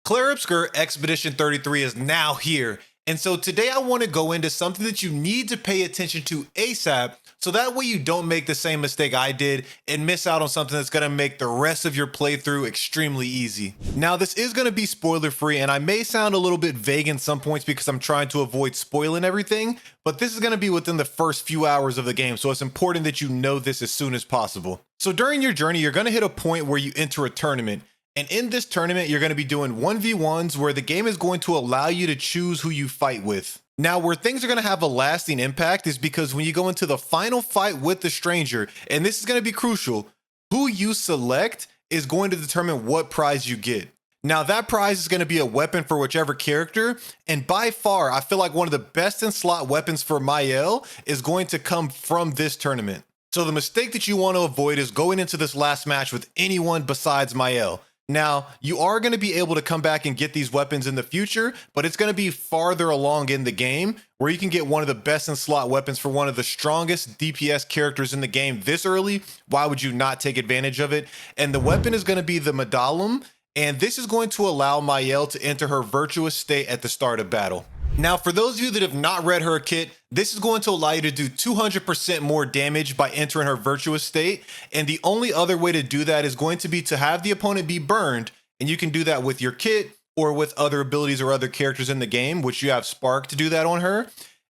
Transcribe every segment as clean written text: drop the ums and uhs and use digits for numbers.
Clair Obscur Expedition 33 is now here. And so today I want to go into something that you need to pay attention to ASAP, so that way you don't make the same mistake I did and miss out on something that's going to make the rest of your playthrough extremely easy. Now, this is going to be spoiler free, and I may sound a little bit vague in some points because I'm trying to avoid spoiling everything, but this is going to be within the first few hours of the game, so it's important that you know this as soon as possible. So during your journey, you're going to hit a point where you enter a tournament. And in this tournament, you're going to be doing 1v1s where the game is going to allow you to choose who you fight with. Now, where things are going to have a lasting impact is because when you go into the final fight with the stranger, and this is going to be crucial, who you select is going to determine what prize you get. Now, that prize is going to be a weapon for whichever character, and by far, I feel like one of the best in slot weapons for Mael is going to come from this tournament. So the mistake that you want to avoid is going into this last match with anyone besides Mael. Now, you are going to be able to come back and get these weapons in the future, but it's going to be farther along in the game where you can get one of the best in slot weapons for one of the strongest DPS characters in the game this early. Why would you not take advantage of it? And the weapon is going to be the Medallum, and this is going to allow Mael to enter her virtuous state at the start of battle. Now, for those of you that have not read her kit, this is going to allow you to do 200% more damage by entering her virtuous state. And the only other way to do that is going to be to have the opponent be burned. And you can do that with your kit or with other abilities or other characters in the game, which you have Spark to do that on her.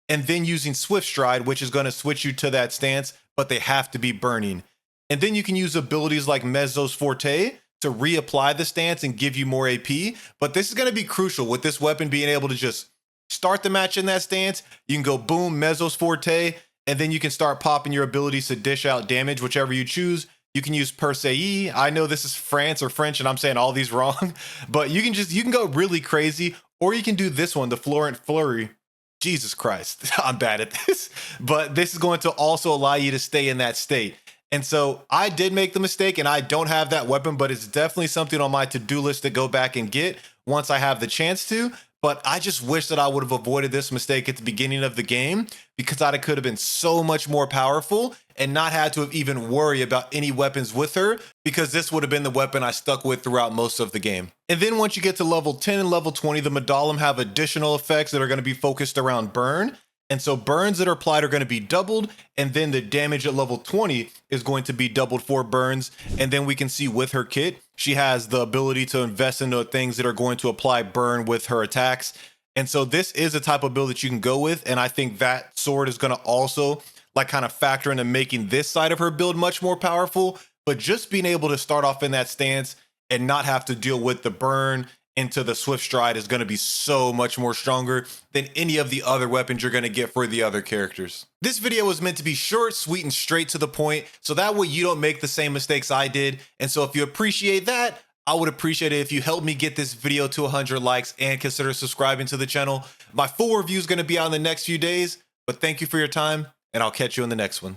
And then using Swift Stride, which is going to switch you to that stance, but they have to be burning. And then you can use abilities like Mezzos Forte to reapply the stance and give you more AP. But this is going to be crucial with this weapon being able to just start the match in that stance. You can go boom, Mezzos Forte, and then you can start popping your abilities to dish out damage, whichever you choose. You can use Perseille. I know this is France or French, and I'm saying all these wrong, but you can go really crazy, or you can do this one, the Florent Flurry. Jesus Christ, I'm bad at this, but this is going to also allow you to stay in that state. And so I did make the mistake, and I don't have that weapon, but it's definitely something on my to-do list to go back and get once I have the chance to. But I just wish that I would have avoided this mistake at the beginning of the game, because I could have been so much more powerful and not had to have even worry about any weapons with her, because this would have been the weapon I stuck with throughout most of the game. And then once you get to level 10 and level 20, the Medallum have additional effects that are going to be focused around burn. And so burns that are applied are going to be doubled, and then the damage at level 20 is going to be doubled for burns. And then we can see with her kit, she has the ability to invest into things that are going to apply burn with her attacks. And so this is a type of build that you can go with, and I think that sword is going to also kind of factor into making this side of her build much more powerful. But just being able to start off in that stance and not have to deal with the burn into the Swift Stride is going to be so much more stronger than any of the other weapons you're going to get for the other characters. This video was meant to be short, sweet, and straight to the point, so that way you don't make the same mistakes I did. And so if you appreciate that, I would appreciate it if you help me get this video to 100 likes and consider subscribing to the channel. My full review is going to be out in the next few days, but thank you for your time, and I'll catch you in the next one.